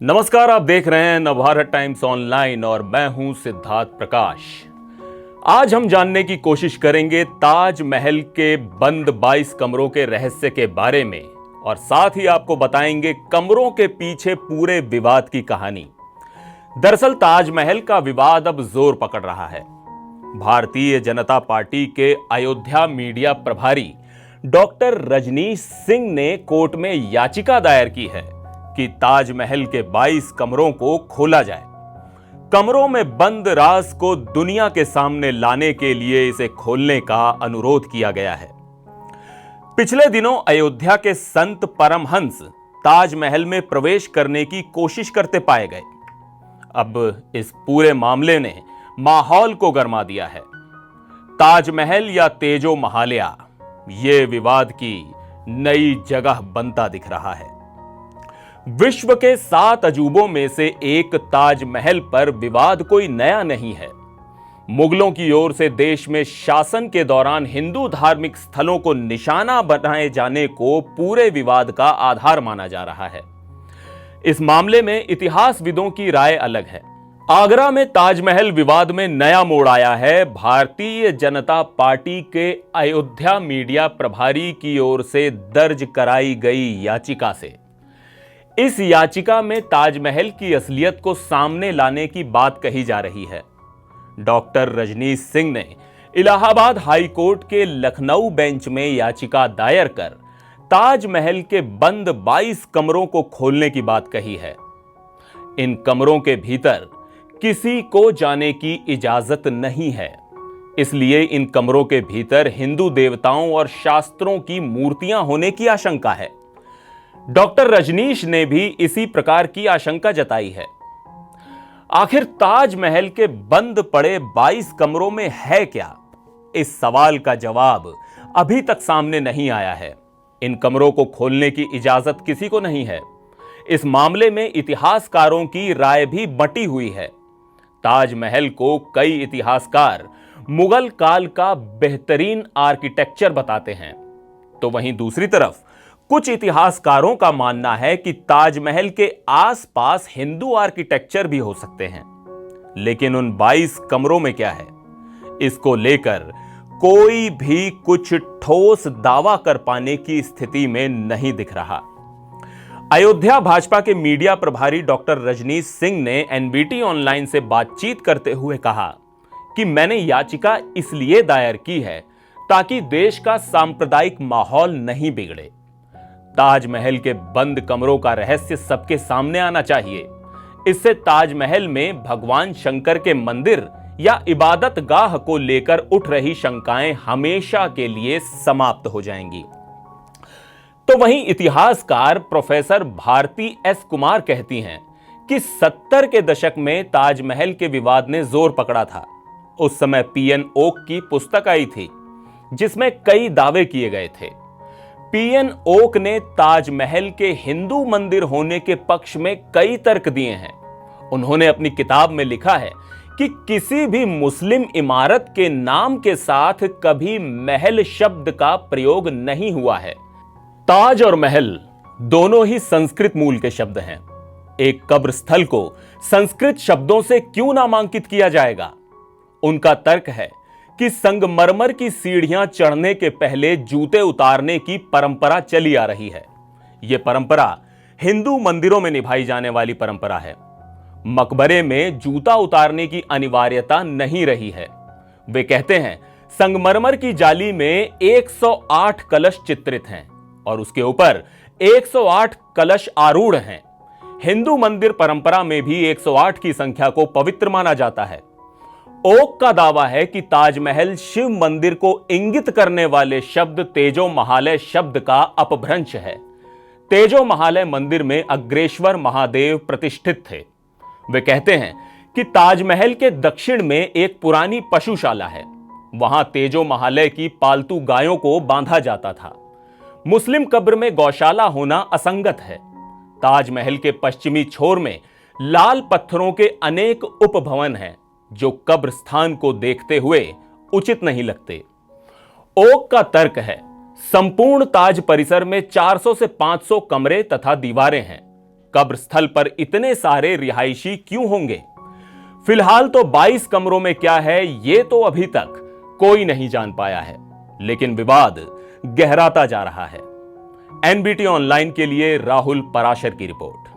नमस्कार, आप देख रहे हैं नवभारत टाइम्स ऑनलाइन और मैं हूं सिद्धार्थ प्रकाश। आज हम जानने की कोशिश करेंगे ताजमहल के बंद 22 कमरों के रहस्य के बारे में और साथ ही आपको बताएंगे कमरों के पीछे पूरे विवाद की कहानी। दरअसल ताजमहल का विवाद अब जोर पकड़ रहा है। भारतीय जनता पार्टी के अयोध्या मीडिया प्रभारी डॉक्टर रजनीश सिंह ने कोर्ट में याचिका दायर की है कि ताजमहल के 22 कमरों को खोला जाए। कमरों में बंद राज को दुनिया के सामने लाने के लिए इसे खोलने का अनुरोध किया गया है। पिछले दिनों अयोध्या के संत परमहंस ताजमहल में प्रवेश करने की कोशिश करते पाए गए। अब इस पूरे मामले ने माहौल को गरमा दिया है। ताजमहल या तेजो महालया, ये विवाद की नई जगह बनता दिख रहा है। विश्व के 7 अजूबों में से एक ताजमहल पर विवाद कोई नया नहीं है। मुगलों की ओर से देश में शासन के दौरान हिंदू धार्मिक स्थलों को निशाना बनाए जाने को पूरे विवाद का आधार माना जा रहा है। इस मामले में इतिहासविदों की राय अलग है। आगरा में ताजमहल विवाद में नया मोड़ आया है। भारतीय जनता पार्टी के अयोध्या मीडिया प्रभारी की ओर से दर्ज कराई गई याचिका से। इस याचिका में ताजमहल की असलियत को सामने लाने की बात कही जा रही है। डॉक्टर रजनीश सिंह ने इलाहाबाद हाई कोर्ट के लखनऊ बेंच में याचिका दायर कर ताजमहल के बंद 22 कमरों को खोलने की बात कही है। इन कमरों के भीतर किसी को जाने की इजाजत नहीं है, इसलिए इन कमरों के भीतर हिंदू देवताओं और शास्त्रों की मूर्तियां होने की आशंका है। डॉक्टर रजनीश ने भी इसी प्रकार की आशंका जताई है। आखिर ताजमहल के बंद पड़े 22 कमरों में है क्या? इस सवाल का जवाब अभी तक सामने नहीं आया है। इन कमरों को खोलने की इजाजत किसी को नहीं है। इस मामले में इतिहासकारों की राय भी बंटी हुई है। ताजमहल को कई इतिहासकार मुगल काल का बेहतरीन आर्किटेक्चर बताते हैं, तो वहीं दूसरी तरफ कुछ इतिहासकारों का मानना है कि ताजमहल के आसपास हिंदू आर्किटेक्चर भी हो सकते हैं। लेकिन उन 22 कमरों में क्या है, इसको लेकर कोई भी कुछ ठोस दावा कर पाने की स्थिति में नहीं दिख रहा। अयोध्या भाजपा के मीडिया प्रभारी डॉक्टर रजनीश सिंह ने एनबीटी ऑनलाइन से बातचीत करते हुए कहा कि मैंने याचिका इसलिए दायर की है ताकि देश का सांप्रदायिक माहौल नहीं बिगड़े। ताजमहल के बंद कमरों का रहस्य सबके सामने आना चाहिए। इससे ताजमहल में भगवान शंकर के मंदिर या इबादत गाह को लेकर उठ रही शंकाएं हमेशा के लिए समाप्त हो जाएंगी। तो वहीं इतिहासकार प्रोफेसर भारती एस कुमार कहती हैं कि 70 के दशक में ताजमहल के विवाद ने जोर पकड़ा था। उस समय पीएन ओक की पुस्तक आई थी जिसमें कई दावे किए गए थे। पीएन ओक ने ताजमहल के हिंदू मंदिर होने के पक्ष में कई तर्क दिए हैं। उन्होंने अपनी किताब में लिखा है कि किसी भी मुस्लिम इमारत के नाम के साथ कभी महल शब्द का प्रयोग नहीं हुआ है। ताज और महल दोनों ही संस्कृत मूल के शब्द हैं। एक कब्रस्थल को संस्कृत शब्दों से क्यों नामांकित किया जाएगा? उनका तर्क है कि संगमरमर की सीढ़ियां चढ़ने के पहले जूते उतारने की परंपरा चली आ रही है। यह परंपरा हिंदू मंदिरों में निभाई जाने वाली परंपरा है। मकबरे में जूता उतारने की अनिवार्यता नहीं रही है। वे कहते हैं संगमरमर की जाली में 108 कलश चित्रित हैं और उसके ऊपर 108 कलश आरूढ़ हैं। हिंदू मंदिर परंपरा में भी 108 की संख्या को पवित्र माना जाता है। ओक का दावा है कि ताजमहल शिव मंदिर को इंगित करने वाले शब्द तेजो महालय शब्द का अपभ्रंश है। तेजो महालय मंदिर में अग्रेश्वर महादेव प्रतिष्ठित थे। वे कहते हैं कि ताजमहल के दक्षिण में एक पुरानी पशुशाला है। वहां तेजो महालय की पालतू गायों को बांधा जाता था। मुस्लिम कब्र में गौशाला होना असंगत है। ताजमहल के पश्चिमी छोर में लाल पत्थरों के अनेक उपभवन हैं जो कब्रस्थान को देखते हुए उचित नहीं लगते। ओक का तर्क है संपूर्ण ताज परिसर में 400 से 500 कमरे तथा दीवारें हैं। कब्र स्थल पर इतने सारे रिहायशी क्यों होंगे? फिलहाल तो 22 कमरों में क्या है ये तो अभी तक कोई नहीं जान पाया है, लेकिन विवाद गहराता जा रहा है। एनबीटी ऑनलाइन के लिए राहुल पराशर की रिपोर्ट।